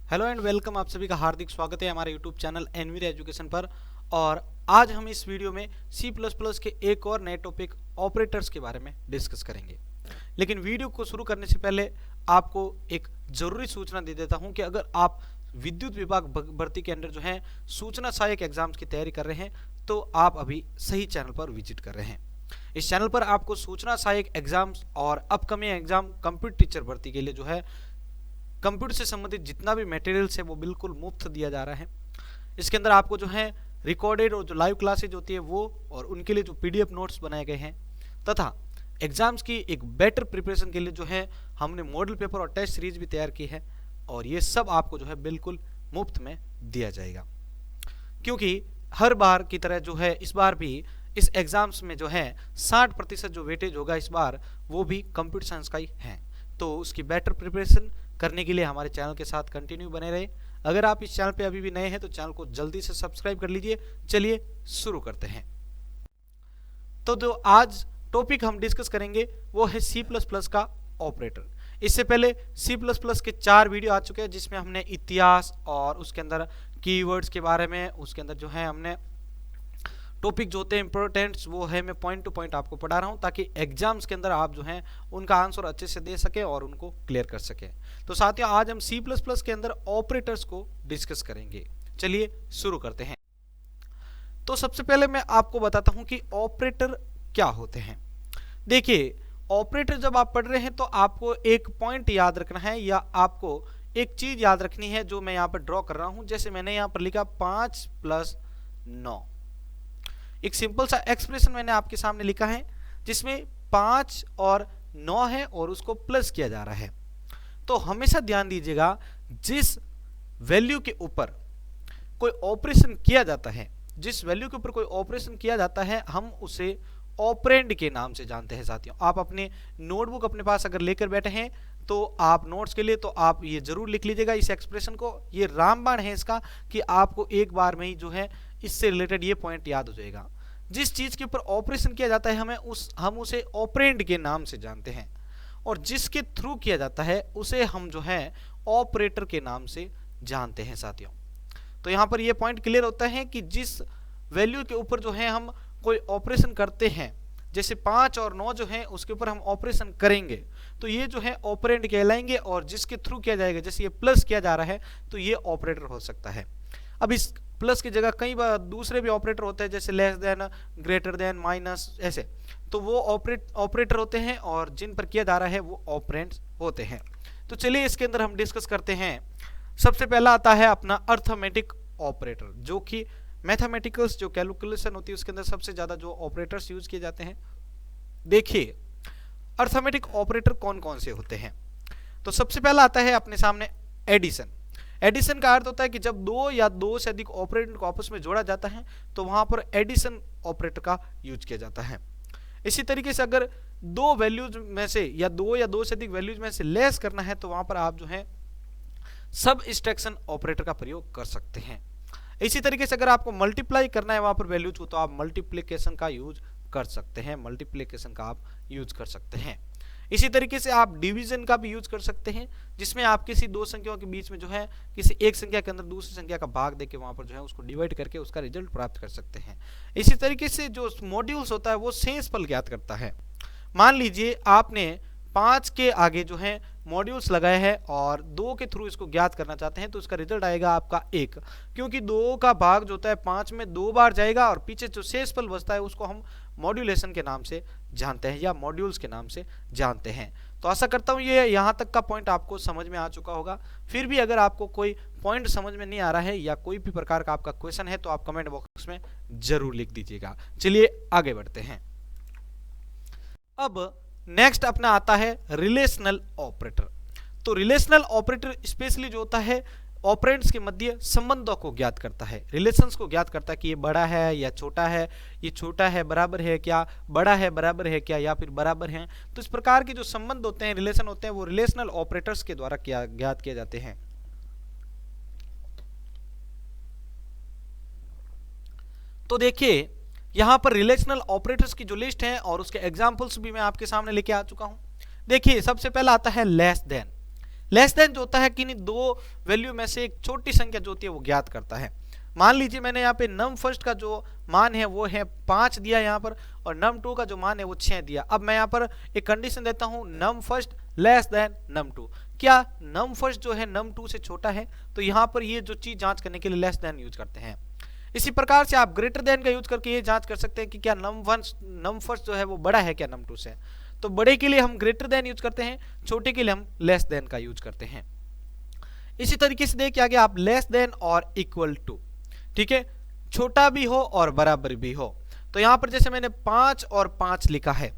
Hello and welcome, आप सभी का हार्दिक स्वागत है हमारे यूट्यूब चैनल एनवीर एजुकेशन पर। और आज हम इस वीडियो में C++ के एक और नए टॉपिक ऑपरेटर्स के बारे में डिस्कस करेंगे। लेकिन वीडियो को शुरू करने से पहले आपको एक ज़रूरी सूचना दे देता हूं कि अगर आप विद्युत विभाग भर्ती के अंदर जो है सूचना सहायक एग्जाम्स की तैयारी कर रहे हैं तो आप अभी सही चैनल पर विजिट कर रहे हैं। इस चैनल पर आपको सूचना सहायक एग्जाम्स और अपकमिंग एग्जाम कंप्यूटर टीचर भर्ती के लिए जो है कंप्यूटर से संबंधित जितना भी मटेरियल्स है वो बिल्कुल मुफ्त दिया जा रहा है। इसके अंदर आपको जो है रिकॉर्डेड और जो लाइव क्लासेज होती है वो, और उनके लिए जो पीडीएफ नोट्स बनाए गए हैं, तथा एग्जाम्स की एक बेटर प्रिपरेशन के लिए जो है हमने मॉडल पेपर और टेस्ट सीरीज भी तैयार की है। और ये सब आपको जो है बिल्कुल मुफ्त में दिया जाएगा, क्योंकि हर बार की तरह जो है इस बार भी इस एग्जाम्स में जो है 60% जो वेटेज होगा इस बार वो भी कंप्यूटर साइंस का ही है। तो उसकी बेटर प्रिपरेशन करने के लिए हमारे चैनल के साथ कंटिन्यू बने रहे। अगर आप इस चैनल पे अभी भी नए हैं तो चैनल को जल्दी से सब्सक्राइब कर लीजिए। चलिए शुरू करते हैं। तो जो आज टॉपिक हम डिस्कस करेंगे वो है C++ का ऑपरेटर। इससे पहले C++ के 4 वीडियो आ चुके हैं जिसमें हमने इतिहास और उसके अंदर कीवर्ड्स के बारे में, उसके अंदर जो है हमने टॉपिक जो होते हैं इंपॉर्टेंट्स वो है मैं पॉइंट टू पॉइंट आपको पढ़ा रहा हूं ताकि एग्जाम्स के अंदर आप जो हैं उनका आंसर अच्छे से दे सके और उनको क्लियर कर सके। तो साथियों आज हम C++ के अंदर ऑपरेटर्स को डिस्कस करेंगे। चलिए शुरू करते हैं। तो सबसे पहले मैं आपको बताता हूं कि ऑपरेटर क्या होते हैं। देखिए, ऑपरेटर जब आप पढ़ रहे हैं तो आपको एक पॉइंट याद रखना है या आपको एक चीज याद रखनी है जो मैं यहाँ पर ड्रॉ कर रहा हूं। जैसे मैंने यहाँ पर लिखा 5 + 9, एक सिंपल सा एक्सप्रेशन मैंने आपके सामने लिखा है जिसमें 5 और 9 है और उसको प्लस किया जा रहा है। तो हमेशा ध्यान दीजिएगा, जिस वैल्यू के ऊपर कोई ऑपरेशन किया जाता है, जिस वैल्यू के ऊपर कोई ऑपरेशन किया जाता है हम उसे ऑपरेंड के नाम से जानते हैं। साथियों आप अपने नोटबुक अपने पास अगर लेकर बैठे हैं तो आप नोट्स के लिए तो आप ये जरूर लिख लीजिएगा इस एक्सप्रेशन को। ये रामबाण है इसका कि आपको एक बार में ही जो है इससे रिलेटेड ये पॉइंट याद हो जाएगा। जिस चीज के ऊपर ऑपरेशन किया जाता है हम उसे ऑपरेंड के नाम से जानते हैं, और जिसके थ्रू किया जाता है उसे हम जो है ऑपरेटर के नाम से जानते हैं। साथियों तो यहाँ पर ये पॉइंट क्लियर होता है कि जिस वैल्यू के ऊपर जो है हम कोई ऑपरेशन करते हैं, जैसे 5 और 9 जो है उसके ऊपर हम ऑपरेशन करेंगे तो ये जो है ऑपरेंड कहलाएंगे, और जिसके थ्रू किया जाएगा, जैसे ये प्लस किया जा रहा है तो ये ऑपरेटर हो सकता है। अब इस प्लस की जगह कई बार दूसरे भी ऑपरेटर होते हैं जैसे less than, greater than, minus, ऐसे, तो वो ऑपरेटर होते हैं और जिन पर किया जा रहा है वो ऑपरेंड्स होते हैं। तो चलिए इसके अंदर हम डिस्कस करते हैं। सबसे पहला आता है अपना अर्थमेटिक ऑपरेटर, जो कि मैथमेटिकल्स जो कैलकुलेशन होती है उसके अंदर सबसे ज्यादा जो ऑपरेटर्स यूज किए जाते हैं। देखिए अर्थमेटिक ऑपरेटर कौन कौन से होते हैं। तो सबसे पहला आता है अपने सामने एडिशन। एडिशन का अर्थ होता है कि जब 2 या 2 से अधिक ऑपरेंड को आपस में जोड़ा जाता है तो वहां पर एडिशन ऑपरेटर का यूज किया जाता है। इसी तरीके से अगर 2 वैल्यूज में से या 2 से अधिक वैल्यूज में से लेस करना है तो वहां पर आप जो है सबट्रैक्शन ऑपरेटर का प्रयोग कर सकते हैं। इसी तरीके से अगर आपको मल्टीप्लाई करना है वहां पर वैल्यूज को तो आप मल्टीप्लिकेशन का यूज कर सकते हैं, मल्टीप्लिकेशन का आप यूज कर सकते हैं। इसी तरीके से आप डिवीजन का भी यूज कर सकते हैं, जिसमें आप किसी 2 संख्याओं के बीच में जो है किसी एक संख्या के अंदर दूसरी संख्या का भाग देके वहां पर जो है उसको डिवाइड करके उसका रिजल्ट प्राप्त कर सकते हैं। इसी तरीके से जो मॉड्यूल्स होता है वो शेषफल ज्ञात करता है। मान लीजिए आपने 5 के आगे जो है मॉड्यूल्स लगाए हैं और 2 के थ्रू इसको ज्ञात करना चाहते हैं तो इसका रिजल्ट आएगा आपका 1, क्योंकि 2 का भाग जो होता है 5 में 2 बार जाएगा और पीछे जो शेषफल बचता है उसको हम मॉड्यूलेशन के नाम से जानते हैं या मॉड्यूल्स के नाम से जानते हैं। तो आशा करता हूं ये यहाँ तक का पॉइंट आपको समझ में आ चुका होगा। फिर भी अगर आपको कोई पॉइंट समझ में नहीं आ रहा है या कोई भी प्रकार का आपका क्वेश्चन है तो आप कमेंट बॉक्स में जरूर लिख दीजिएगा। चलिए आगे बढ़ते हैं। अब नेक्स्ट अपना आता है रिलेशनल ऑपरेटर। तो रिलेशनल ऑपरेटर स्पेशली जो होता है ऑपरेंड्स के मध्य संबंधों को ज्ञात करता है, रिलेशंस को ज्ञात करता है कि ये बड़ा है या छोटा है, ये छोटा है बराबर है क्या, बड़ा है बराबर है क्या, या फिर बराबर है। तो इस प्रकार के जो संबंध होते हैं, रिलेशन होते हैं, वो रिलेशनल ऑपरेटर्स के द्वारा ज्ञात किए जाते हैं। तो देखिए यहां पर रिलेशनल ऑपरेटर्स की जो लिस्ट है और उसके एग्जांपल्स भी मैं आपके सामने लेके आ चुका हूं। देखिए सबसे पहला आता है लेस देन। लेस देन जो होता है कि दो वैल्यू में से एक छोटी संख्या जो होती है वो ज्ञात करता है। मान लीजिए मैंने यहाँ पे num फर्स्ट का जो मान है वो है 5 दिया यहाँ पर, और num टू का जो मान है वो 6 दिया। अब मैं यहाँ पर एक कंडीशन देता हूँ num first less than num two. क्या num फर्स्ट जो है num टू से छोटा है? तो यहाँ पर ये जो चीज जांच करने के लिए लेस देन यूज करते हैं। इसी प्रकार से आप ग्रेटर देन का यूज करके ये जांच कर सकते हैं कि क्या num फर्स्ट जो है वो बड़ा है क्या num टू से। तो बड़े के लिए हम ग्रेटर देन यूज करते हैं, छोटे के लिए हम लेस देन का यूज करते हैं। इसी तरीके से देखिए आगे आप लेस देन और इक्वल टू, ठीक है, छोटा भी हो और बराबर भी हो। तो यहां पर जैसे मैंने 5 और 5 लिखा है,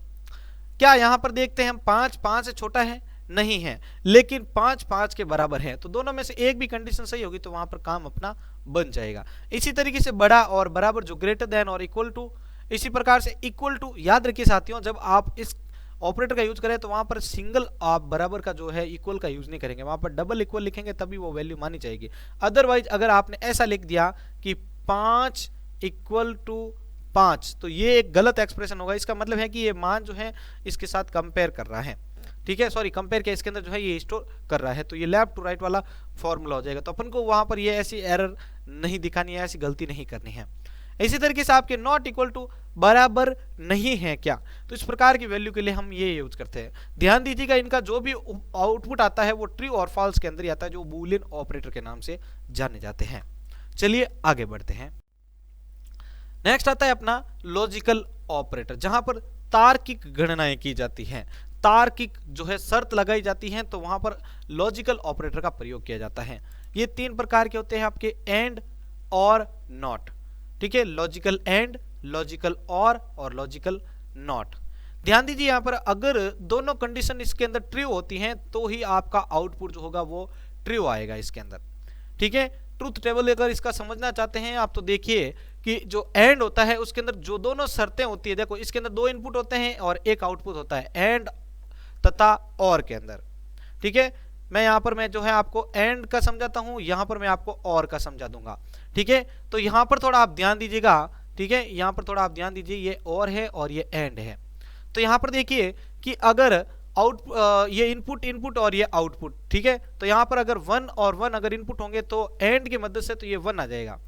क्या यहां पर देखते हैं हम 5 से छोटा है? नहीं है, लेकिन 5 के बराबर है। तो दोनों में से एक भी कंडीशन सही होगी तो वहां पर काम अपना बन जाएगा। इसी तरीके से बड़ा और बराबर जो ग्रेटर देन और इक्वल टू, इसी प्रकार से इक्वल टू। याद रखिए साथियों, जब आप इस ऑपरेटर का यूज करें तो वहां पर सिंगल आप बराबर का जो है इक्वल का यूज नहीं करेंगे, वहां पर डबल इक्वल लिखेंगे तभी वो वैल्यू मानी जाएगी। अदरवाइज अगर आपने ऐसा लिख दिया कि 5 इक्वल टू 5 तो ये एक गलत एक्सप्रेशन होगा। इसका मतलब है कि ये मान जो है इसके साथ कंपेयर कर रहा है, ठीक है, सॉरी कंपेयर के इसके अंदर जो है ये स्टोर कर रहा है, तो ये लेफ्ट टू राइट वाला फॉर्मूला हो जाएगा। तो अपन को वहां पर ये ऐसी एरर नहीं दिखानी है, ऐसी गलती नहीं करनी है। इसी तरीके से आपके नॉट इक्वल टू बराबर नहीं है क्या, तो इस प्रकार की वैल्यू के लिए हम ये यूज करते हैं। ध्यान दीजिएगा इनका जो भी आउटपुट आता है वो ट्रू और फॉल्स के अंदर ही आता है, जो बूलियन ऑपरेटर के नाम से जाने जाते हैं। चलिए आगे बढ़ते हैं। नेक्स्ट आता है अपना लॉजिकल ऑपरेटर, जहां पर तार्किक गणनाएं की जाती हैं, तार्किक जो है शर्त लगाई जाती हैं, तो वहां पर लॉजिकल ऑपरेटर का प्रयोग किया जाता है। ये 3 प्रकार के होते हैं आपके, एंड और नॉट, ठीक है, लॉजिकल एंड, लॉजिकल और लॉजिकल नॉट। ध्यान दीजिए यहां पर अगर दोनों कंडीशन इसके अंदर ट्रू होती हैं तो ही आपका आउटपुट जो होगा वो ट्रू आएगा इसके अंदर, ठीक है। ट्रूथ टेबल अगर इसका समझना चाहते हैं आप तो देखिए कि जो एंड होता है उसके अंदर जो दोनों शर्तें होती है, देखो इसके अंदर 2 इनपुट होते हैं और एक आउटपुट होता है, एंड तथा और के अंदर, ठीक है। मैं यहां पर मैं जो है आपको एंड का समझाता हूं, यहां पर मैं आपको और का समझा दूंगा, ठीक है। तो यहां पर थोड़ा आप ध्यान दीजिएगा, ठीक है, यहां पर थोड़ा आप ध्यान दीजिए, ये और है और ये एंड है। तो यहां पर देखिए कि अगर ये इनपुट और ये आउटपुट, ठीक है, तो यहां पर अगर 1 और 1 अगर इनपुट होंगे तो एंड की मदद से तो ये 1 आ जाएगा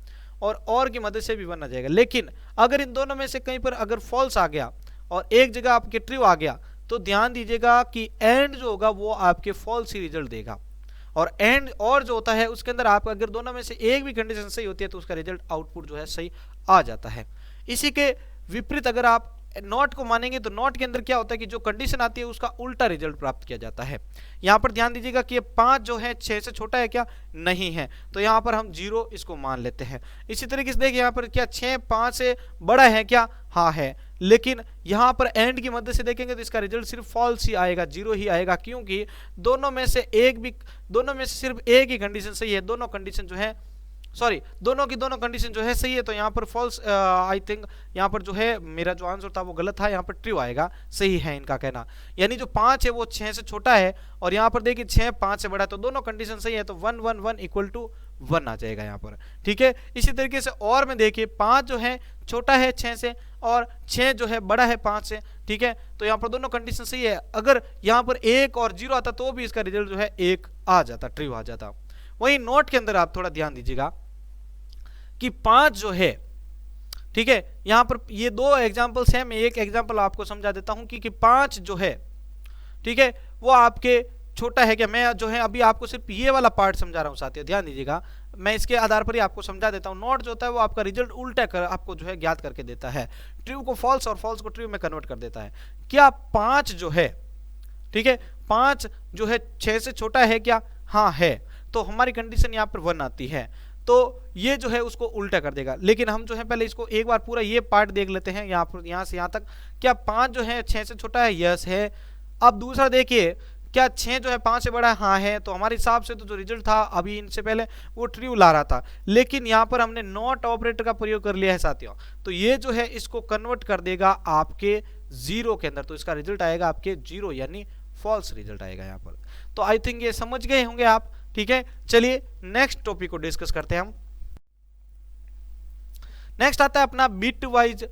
और की मदद से भी 1 आ जाएगा। लेकिन अगर इन दोनों में से कहीं पर अगर फॉल्स आ गया और एक जगह आपके ट्रू आ गया तो ध्यान दीजिएगा कि एंड जो होगा वो आपके फॉल्स ही रिजल्ट देगा, और एंड और जो होता है उसके अंदर आप अगर दोनों में से एक भी कंडीशन सही होती है तो उसका रिजल्ट आउटपुट जो है सही आ जाता है। इसी के विपरीत अगर आप नॉट को मानेंगे तो नॉट के अंदर क्या होता है कि जो कंडीशन आती है उसका उल्टा रिजल्ट प्राप्त किया जाता है। यहां पर ध्यान दीजिएगा कि ये 5 जो है 6 से छोटा है क्या, नहीं है, तो यहां पर हम 0 इसको मान लेते हैं। इसी तरीके से देखिए यहां पर क्या 6 5 से बड़ा है क्या, हाँ है, लेकिन यहां पर एंड की मदद से देखेंगे तो इसका रिजल्ट सिर्फ फॉल्स ही आएगा, 0 ही आएगा, क्योंकि दोनों में से सिर्फ एक ही कंडीशन सही है, दोनों कंडीशन जो है सॉरी दोनों की दोनों कंडीशन जो है सही है, तो यहाँ पर फॉल्स, आई थिंक यहाँ पर जो है मेरा जो आंसर था वो गलत था, यहाँ पर ट्रू आएगा, सही है इनका कहना। यानी जो 5 है वो 6 से छोटा है और यहाँ पर देखिए 6 5 से बड़ा है, तो दोनों कंडीशन सही है, तो 1 1 1 इक्वल टू 1 आ जाएगा यहाँ पर, ठीक है। इसी तरीके से और में देखिए 5 जो है छोटा है 6 से और 6 जो है बड़ा है 5 से, ठीक है, तो यहाँ पर दोनों कंडीशन सही है। अगर यहाँ पर 1 और 0 आता तो भी इसका रिजल्ट जो है 1 आ जाता, ट्रू आ जाता। वहीं नोट के अंदर आप थोड़ा ध्यान दीजिएगा कि 5 जो है, ठीक है, यहां पर ये 2 एग्जांपल्स हैं, मैं एक एग्जांपल आपको समझा देता हूं कि 5 जो है, ठीक है, वो आपके छोटा है क्या। मैं जो है अभी आपको सिर्फ ये वाला पार्ट समझा रहा हूं साथियों, ध्यान दीजिएगा, मैं इसके आधार पर ही आपको समझा देता हूं। नॉट जो होता है वो आपका रिजल्ट उल्टा कर आपको जो है ज्ञात करके देता है, ट्रू को फॉल्स और फॉल्स को ट्रू में कन्वर्ट कर देता है। क्या 5 जो है, ठीक है, 5 जो है 6 से छोटा है क्या, हाँ है, तो हमारी कंडीशन यहाँ पर 1 आती है, तो ये जो है उसको उल्टा कर देगा। लेकिन हम जो है पहले इसको एक बार पूरा ये पार्ट देख लेते हैं, यहाँ से यहाँ तक। क्या 5 जो है 6 से छोटा है, यस है। अब दूसरा देखिए, क्या 6 जो है 5 से बड़ा है, हाँ है, तो हमारे हिसाब से तो जो रिजल्ट था अभी इनसे पहले वो ट्रू ला रहा था, लेकिन यहाँ पर हमने नॉट ऑपरेटर का प्रयोग कर लिया है साथियों, तो ये जो है इसको कन्वर्ट कर देगा आपके 0 के अंदर, तो इसका रिजल्ट आएगा आपके 0 यानी फॉल्स रिजल्ट आएगा यहाँ पर। तो आई थिंक ये समझ गए होंगे आप, ठीक है। चलिए नेक्स्ट टॉपिक को डिस्कस करते हैं हम। नेक्स्ट आता है अपना बिटवाइज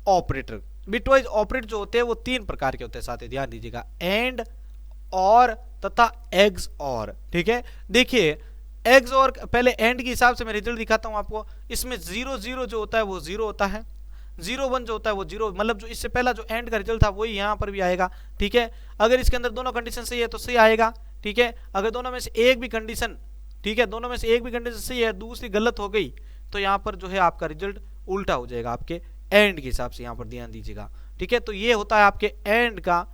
ऑपरेटर। बिटवाइज ऑपरेटर जो होते हैं वो 3 प्रकार के होते हैं साथ ही ध्यान दीजिएगा, एंड और तथा एग्स और, ठीक है। देखिए एग्स और, पहले एंड के हिसाब से मैं रिजल्ट दिखाता हूं आपको। इसमें 0 0 जो होता है वो 0 होता है, 0 1 जो होता है वो 0, मतलब जो इससे पहला जो एंड का रिजल्ट था वही यहाँ पर भी आएगा, ठीक है। अगर इसके अंदर दोनों कंडीशन सही है तो सही आएगा, ठीक है। अगर दोनों में से एक भी कंडीशन, ठीक है, दोनों में से एक भी कंडीशन सही है, दूसरी गलत हो गई, तो यहाँ पर जो है आपका रिजल्ट उल्टा हो जाएगा आपके एंड के हिसाब से, यहाँ पर ध्यान दीजिएगा, ठीक है। तो ये होता है आपके एंड का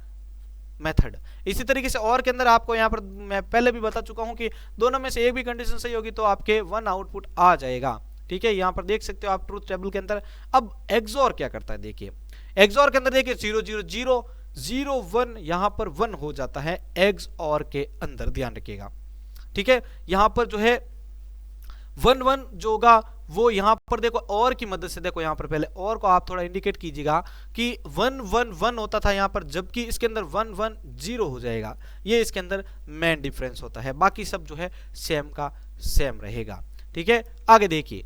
मेथड। इसी तरीके से और के अंदर आपको यहाँ पर मैं पहले भी बता चुका हूँ कि दोनों में से एक भी कंडीशन सही होगी तो आपके 1 आउटपुट आ जाएगा, ठीक है। यहाँ पर देख सकते हो आप ट्रूथ टेबल के अंदर। अब एक्सओर क्या करता है, देखिए एक्सओर के अंदर देखिए 0 0 0 0 1, यहाँ पर 1 हो जाता है एक्सओर के अंदर, ध्यान रखिएगा, ठीक है। यहाँ पर जो है 1 1 जो होगा वो यहाँ पर देखो और की मदद से, देखो यहाँ पर पहले और को आप थोड़ा इंडिकेट कीजिएगा कि 1 1 1 होता था यहाँ पर, जबकि इसके अंदर 1 1 0 हो जाएगा। ये इसके अंदर मेन डिफरेंस होता है, बाकी सब जो है सेम का सेम रहेगा, ठीक है। आगे देखिए,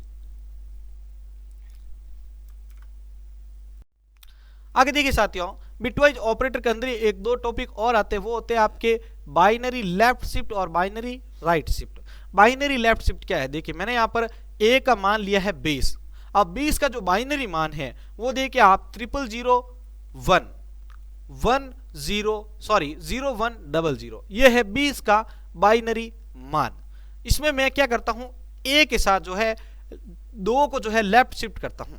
आगे देखिए साथियों, बिटवाइज ऑपरेटर के अंदर एक दो टॉपिक और आते हैं, वो होते हैं आपके बाइनरी लेफ्ट शिफ्ट और binary right shift. Binary left shift क्या है, देखिए मैंने यहाँ पर ए का मान लिया है 20। अब 20 का जो बाइनरी मान है वो देखिए आप 0 0 1 1 0 सॉरी 0 1 0 0, ये है 20 का बाइनरी मान। इसमें मैं क्या करता हूं, ए के साथ जो है 2 को जो है लेफ्ट शिफ्ट करता हूं।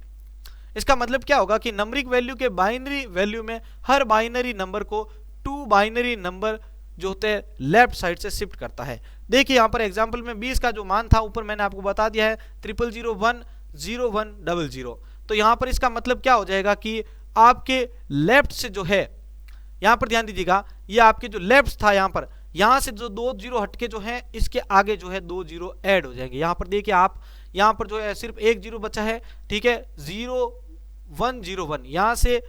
इसका मतलब क्या होगा कि नंबरिक वैल्यू के बाइनरी वैल्यू में हर बाइनरी नंबर को 2 बाइनरी नंबर जो होते हैं लेफ्ट साइड से शिफ्ट करता है। देखिए यहाँ पर एग्जांपल में 20 का जो मान था ऊपर मैंने आपको बता दिया है 0 0 1 0 1 0 0, तो यहाँ पर इसका मतलब क्या हो जाएगा कि आपके लेफ्ट से जो है, यहाँ पर ध्यान दीजिएगा, ये आपके जो लेफ्ट था यहाँ पर, यहाँ से जो 2 0 हटके जो है इसके आगे जो है 2 0 ऐड हो जाएंगे। यहाँ पर देखिए आप, यहाँ पर जो है सिर्फ एक 0 बचा है, ठीक है, 0 1 0 1, यहाँ से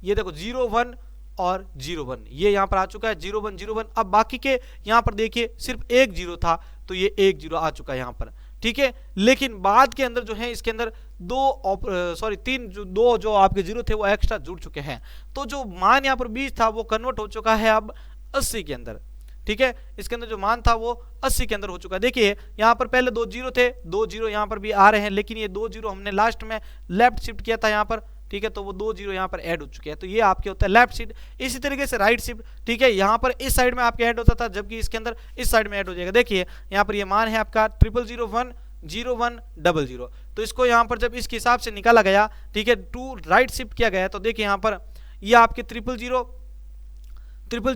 ये देखो 0 1 और 0 1, ये यहाँ पर आ चुका है 0 1 0 1। अब बाकी के यहाँ पर देखिए सिर्फ एक 0 था तो ये एक 0 आ चुका है यहाँ पर, ठीक है। लेकिन बाद के अंदर जो है इसके अंदर दो जो आपके 0 थे वो एक्स्ट्रा जुड़ चुके हैं, तो जो मान यहाँ पर 20 था वो कन्वर्ट हो चुका है अब 80 के अंदर, ठीक है। इसके अंदर जो मान था वो 80 के अंदर हो चुका है। देखिए यहाँ पर पहले 2 0 थे, 2 0 यहाँ पर भी आ रहे हैं, लेकिन ये 2 0 हमने लास्ट में लेफ्ट शिफ्ट किया था यहाँ पर, ठीक है, तो वो 2 0 यहाँ पर ऐड हो चुके हैं, तो ये आपके होता है लेफ्ट शिफ्ट। इसी तरीके से राइट शिफ्ट, ठीक है, यहाँ पर इस साइड में आपके ऐड होता था जबकि इसके अंदर इस साइड में ऐड हो जाएगा। देखिए यहाँ पर ये मान है आपका 0 0 1 0 1 0 0, तो इसको यहाँ पर जब इसके हिसाब से निकाला गया, ठीक है, 2 राइट शिफ्ट किया गया, तो देखिए यहाँ पर ये आपके 0 0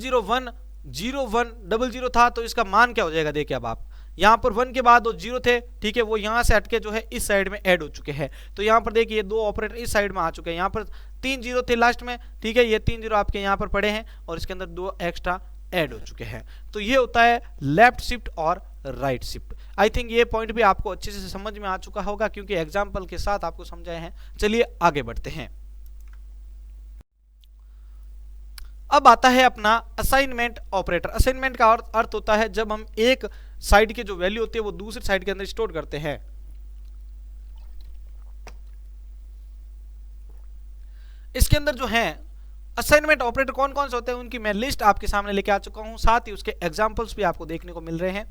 0 1 0 1 0 0 था, तो इसका मान क्या हो जाएगा, देखिए अब आप यहाँ पर 1 के बाद 0 थे, ठीक है, वो यहाँ से हटके जो है इस साइड में ऐड हो चुके हैं। तो यहाँ पर देखिए 2 ऑपरेटर इस साइड में आ चुके हैं, यहाँ पर 3 0 थे लास्ट में, ठीक है, ये 3 0 आपके यहाँ पर पड़े हैं और इसके अंदर 2 एक्स्ट्रा ऐड हो चुके हैं। तो ये होता है लेफ्ट शिफ्ट और राइट शिफ्ट। आई थिंक ये पॉइंट भी आपको अच्छे से समझ में आ चुका होगा क्योंकि एग्जाम्पल के साथ आपको समझाए हैं। चलिए आगे बढ़ते हैं। अब आता है अपना असाइनमेंट ऑपरेटर। असाइनमेंट का अर्थ होता है जब हम एक साइड के जो वैल्यू होती है वो दूसरी साइड के अंदर स्टोर करते हैं। इसके अंदर जो है असाइनमेंट ऑपरेटर कौन कौन से होते हैं उनकी मैं लिस्ट आपके सामने लेके आ चुका हूं, साथ ही उसके एग्जांपल्स भी आपको देखने को मिल रहे हैं।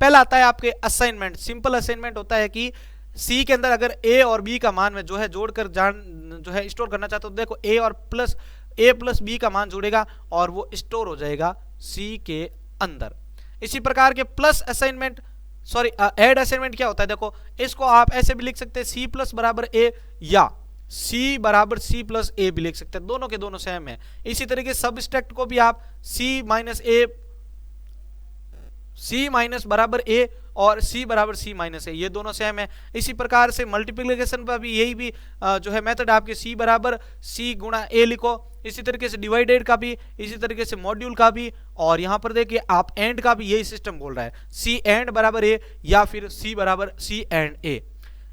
पहला आता है आपके असाइनमेंट। सिंपल असाइनमेंट होता है कि सी के अंदर अगर ए और बी का मान में जो है जोड़कर जो है स्टोर करना चाहते हो, तो देखो ए प्लस बी का मान जुड़ेगा और वो स्टोर हो जाएगा सी के अंदर। इसी प्रकार के प्लस असाइनमेंट ऐड असाइनमेंट क्या होता है, देखो इसको आप ऐसे भी लिख सकते हैं सी प्लस बराबर ए या सी बराबर सी प्लस ए भी लिख सकते हैं, दोनों के दोनों सेम है। इसी तरीके सबस्ट्रैक्ट को भी आप सी माइनस बराबर ए और सी बराबर सी माइनस ए, ये दोनों सेम है। इसी प्रकार से मल्टीप्लिकेशन पर भी यही भी जो है मेथड आपके सी बराबर सी गुणा ए लिखो। इसी तरीके से डिवाइडेड का भी, इसी तरीके से मॉड्यूल का भी, और यहां पर देखिए आप एंड का भी यही सिस्टम बोल रहा है, सी एंड बराबर ए या फिर सी बराबर सी एंड ए।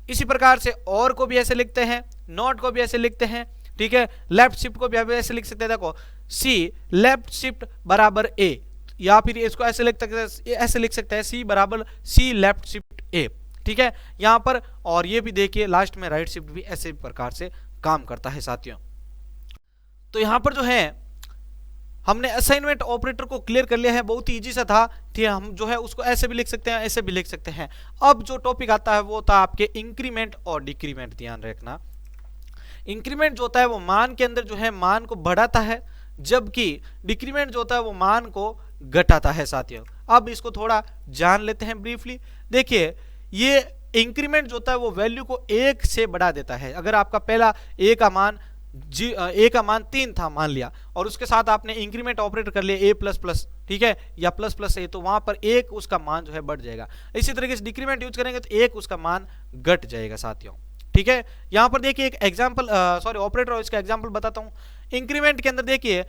इसी प्रकार से और को भी ऐसे लिखते हैं, नॉट को भी ऐसे लिखते हैं, ठीक है, लेफ्ट शिफ्ट को भी आप ऐसे लिख सकते हैं, देखो सी लेफ्ट शिफ्ट बराबर ए, या फिर इसको ऐसे लिख सकते हैं सी बराबर सी लेफ्ट शिफ्ट ए, ठीक है यहां पर। और ये भी देखिए लास्ट में राइट शिफ्ट भी ऐसे प्रकार से काम करता है साथियों। तो यहां पर जो है हमने असाइनमेंट ऑपरेटर को क्लियर कर लिया है, बहुत ही इजी सा था। ठीक है, हम जो है उसको ऐसे भी लिख सकते हैं, ऐसे भी लिख सकते हैं। अब जो टॉपिक आता है वो था आपके इंक्रीमेंट और डिक्रीमेंट। ध्यान रखना, इंक्रीमेंट जो होता है वो मान के अंदर जो है मान को बढ़ाता है, जबकि डिक्रीमेंट जो होता है वो मान को घटाता है साथियों। अब इसको थोड़ा जान लेते हैं ब्रीफली। देखिए, ये इंक्रीमेंट जो होता है वो वैल्यू को 1 से बढ़ा देता है। अगर आपका पहला a का मान 3 था मान लिया, और उसके साथ आपने इंक्रीमेंट ऑपरेटर कर लिया a प्लस प्लस, ठीक है, या प्लस प्लस a, तो वहां पर 1 उसका मान जो है बढ़ जाएगा। इसी तरीके से डिक्रीमेंट यूज करेंगे तो 1 उसका मान घट जाएगा साथियों। ठीक है, यहां पर देखिए एक एग्जांपल, सॉरी ऑपरेटर और इसका एग्जांपल बताता हूं। इंक्रीमेंट के अंदर देखिए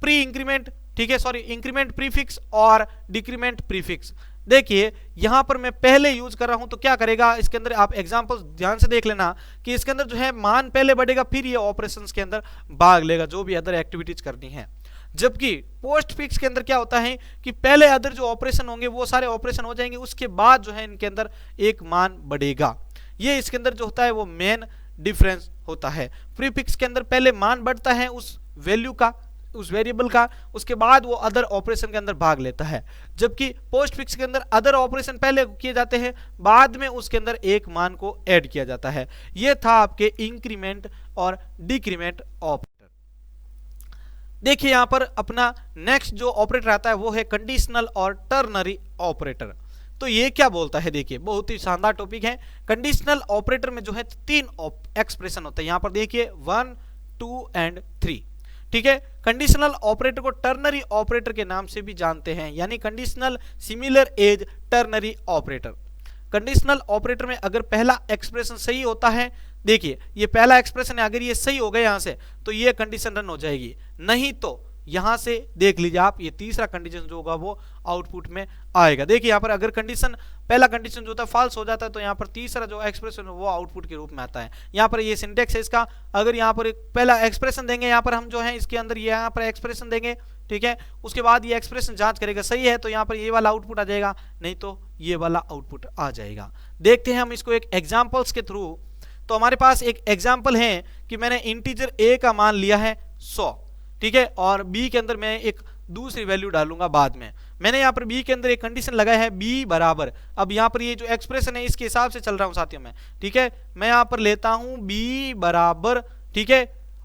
प्री इंक्रीमेंट, ठीक है, सॉरी इंक्रीमेंट प्रीफिक्स और डिक्रीमेंट प्रीफिक्स। देखिए यहां पर मैं पहले यूज कर रहा हूं तो क्या करेगा, इसके अंदर आप एग्जांपल ध्यान से देख लेना कि इसके अंदर जो है मान पहले बढ़ेगा, फिर ये ऑपरेशंस के अंदर भाग लेगा जो भी अदर एक्टिविटीज करनी है। जबकि पोस्ट फिक्स के अंदर क्या होता है कि पहले अदर जो ऑपरेशन होंगे वो सारे ऑपरेशन हो जाएंगे, उसके बाद जो है इनके अंदर एक मान बढ़ेगा। ये इसके अंदर जो होता है वो मेन डिफरेंस होता है। प्रीफिक्स के अंदर पहले मान बढ़ता है उस वैल्यू का, उस वेरिएबल का, उसके बाद वो अदर ऑपरेशन के अंदर भाग लेता है। जबकि पोस्ट फिक्स के अंदर अदर ऑपरेशन पहले किए जाते हैं, बाद में उसके अंदर एक मान को ऐड किया जाता है। ये था आपके इंक्रीमेंट और डिक्रीमेंट ऑपरेटर। देखिए यहां पर अपना नेक्स्ट जो ऑपरेटर आता है वो है कंडीशनल और टर्नरी ऑपरेटर। तो ये क्या बोलता है, देखिए बहुत ही शानदार टॉपिक है। कंडीशनल ऑपरेटर में जो है 3 एक्सप्रेशन होते हैं। यहां पर देखिए 1, 2 एंड 3। ठीक है, कंडीशनल ऑपरेटर को टर्नरी ऑपरेटर के नाम से भी जानते हैं, यानी conditional similar as ternary operator. Conditional operator में अगर पहला एक्सप्रेशन सही होता है, देखिए ये पहला एक्सप्रेशन है, अगर ये सही हो गया यहां से तो ये कंडीशन रन हो जाएगी, नहीं तो यहां से देख लीजिए आप ये तीसरा कंडीशन जो होगा वो आउटपुट में आएगा। देखिए यहां पर अगर कंडीशन पहला कंडीशन जो होता है फॉल्स हो जाता है तो यहां पर तीसरा जो एक्सप्रेशन है वो आउटपुट के रूप में आता है। यहां पर ये सिंटेक्स है इसका, अगर यहां पर एक पहला एक्सप्रेशन देंगे, यहां पर हम जो है इसके अंदर यहां पर एक्सप्रेशन देंगे, ठीक है, उसके बाद ये एक्सप्रेशन जांच करेगा सही है तो यहां पर ये वाला आउटपुट आ जाएगा, नहीं तो ये वाला आउटपुट आ जाएगा। देखते हैं हम इसको एक एग्जांपल्स के थ्रू। तो हमारे पास एक एग्जांपल है कि मैंने इंटीजर a का मान लिया है 100, ठीक है, और b के अंदर मैं एक दूसरी वैल्यू डालूंगा बाद में। मैंने यहाँ पर b के अंदर एक कंडीशन लगाया है b बराबर, अब यहाँ पर ये जो एक्सप्रेशन है इसके हिसाब से चल रहा हूँ साथियों मैं, ठीक है, मैं यहाँ पर लेता हूँ b बराबर, ठीक है,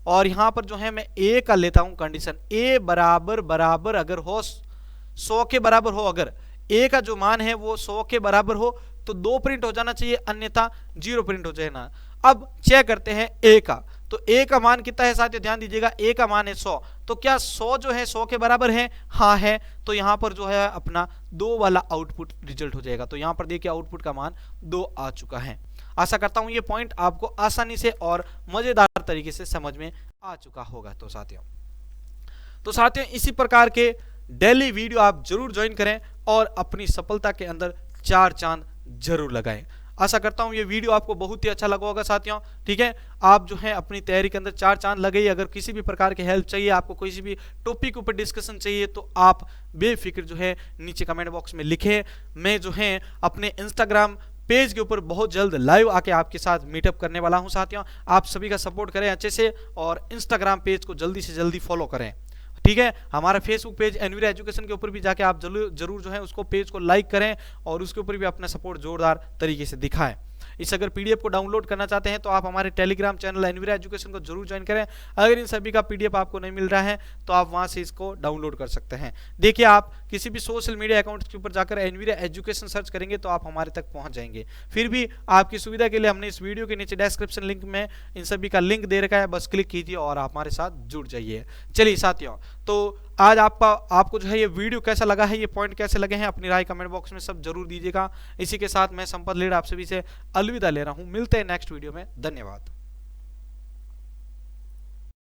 और यहाँ पर जो है मैं a का लेता हूँ कंडीशन, a बराबर बराबर अगर हो 100 के बराबर हो, अगर a का जो मान है वो 100 के बराबर हो तो 2 प्रिंट हो जाना चाहिए, अन्यथा 0 प्रिंट हो जाएगा। अब चेक करते हैं a का, तो a का मान कितना है साथियों, ध्यान दीजिएगा, a का मान है 100, तो क्या 100 जो है 100 के बराबर है, हाँ है, तो यहाँ पर जो है अपना 2 वाला आउटपुट रिजल्ट हो जाएगा। तो यहाँ पर देखिए आउटपुट का मान 2 आ चुका है। आशा करता हूँ ये पॉइंट आपको आसानी से और मजेदार तरीके से समझ में आ चुका होगा। तो साथियों इसी प्रकार के डेली वीडियो आप जरूर ज्वाइन करें और अपनी सफलता के अंदर 4 चांद जरूर लगाएं। आशा करता हूं ये वीडियो आपको बहुत ही अच्छा लगा होगा साथियों, ठीक है, आप जो है अपनी तैयारी के अंदर 4 चांद लगाइए। अगर किसी भी प्रकार की हेल्प चाहिए, आपको किसी भी टॉपिक ऊपर डिस्कशन चाहिए तो आप बेफिक्र जो है नीचे कमेंट बॉक्स में लिखें। मैं जो है अपने इंस्टाग्राम पेज के ऊपर बहुत जल्द लाइव आके आपके साथ मीटअप करने वाला हूं साथियों। आप सभी का सपोर्ट करें अच्छे से और इंस्टाग्राम पेज को जल्दी से जल्दी फॉलो करें, ठीक है। हमारा फेसबुक पेज एनवीरा एजुकेशन के ऊपर भी जाके आप जरूर जो है उसको पेज को लाइक करें और उसके ऊपर भी अपना सपोर्ट जोरदार तरीके से दिखाएं। इस अगर पीडीएफ को डाउनलोड करना चाहते हैं तो आप हमारे टेलीग्राम चैनल एनवीरा एजुकेशन को जरूर ज्वाइन करें। अगर इन सभी का पीडीएफ आपको नहीं मिल रहा है तो आप वहां से इसको डाउनलोड कर सकते हैं। देखिए आप किसी भी सोशल मीडिया अकाउंट के ऊपर जाकर एनवीरा एजुकेशन सर्च करेंगे तो आप हमारे तक पहुंच जाएंगे। फिर भी आपकी सुविधा के लिए हमने इस वीडियो के नीचे डिस्क्रिप्शन लिंक में इन सभी का लिंक दे रखा है, बस क्लिक कीजिए और हमारे साथ जुड़ जाइए। चलिए साथियों, तो आज आपको जो है ये वीडियो कैसा लगा है, ये पॉइंट कैसे लगे हैं, अपनी राय कमेंट बॉक्स में सब जरूर दीजिएगा। इसी के साथ मैं संपत लीड आप सभी से अलविदा ले रहा हूं। मिलते हैं नेक्स्ट वीडियो में, धन्यवाद।